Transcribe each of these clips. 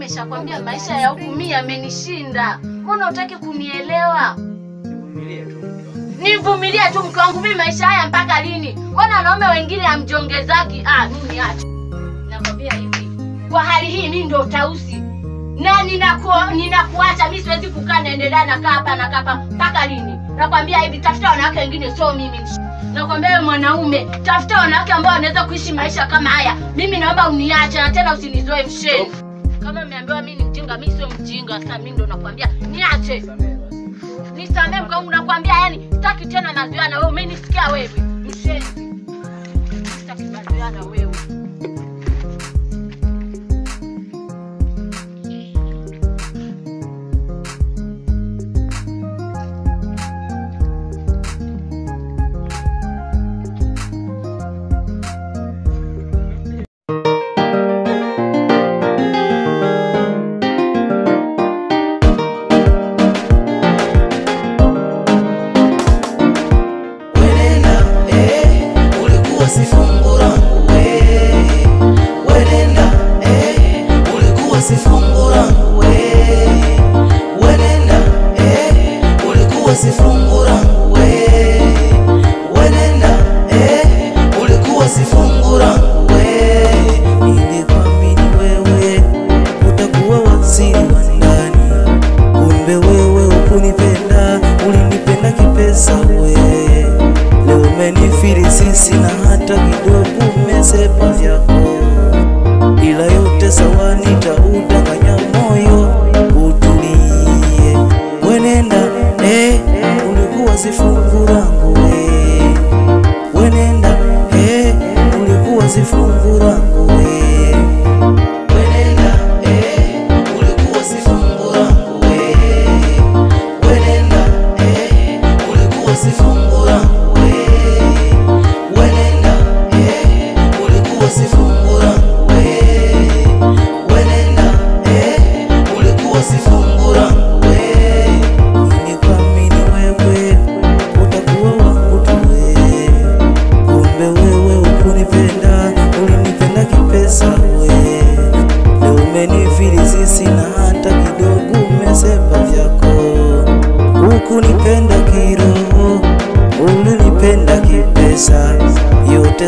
nimeshakwambia maisha ya huku mimi yamenishinda. Mbona hutaki kunielewa? Nivumilie tu mke wangu, mimi maisha haya mpaka lini? Mbona wanaume wengine hamjongezaki? Mimi acha. Nakwambia hivi, kwa hali hii mimi ndo Tausi. Na ninakuacha mimi siwezi kukaa naendelea nakaa hapa mpaka lini? Nakwambia hivi, tafuta wanawake wengine sio mimi. Nakwambia wewe mwanaume, tafuta wanawake ambao wanaweza kuishi maisha kama haya. Mimi naomba uniache na tena usinizoe msheni. Kama umeambiwa mimi ni mjinga, mimi sio mjinga. Sasa mimi ndo nakwambia niache. Nisamee mke wangu, nakwambia yani sitaki tena mazoea na wewe. Umenisikia wewe? Msheni. Sitaki mazoea na wewe.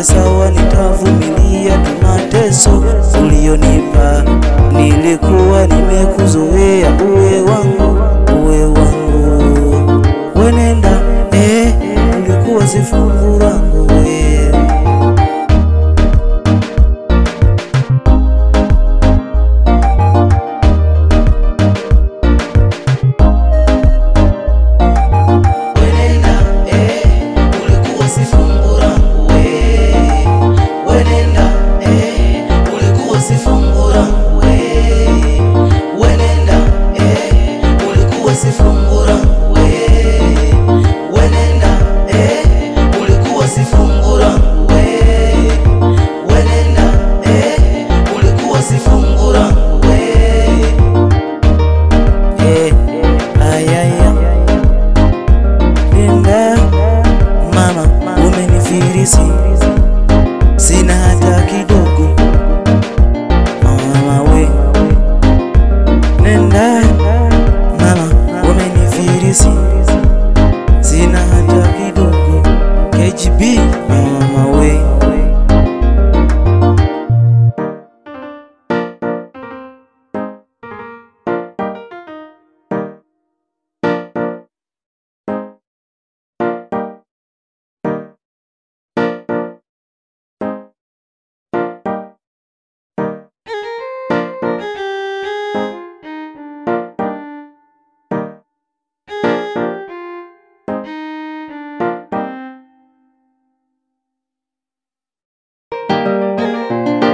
Sawa, nitavumilia tu mateso ulionipa. Nilikuwa nimekuzoea.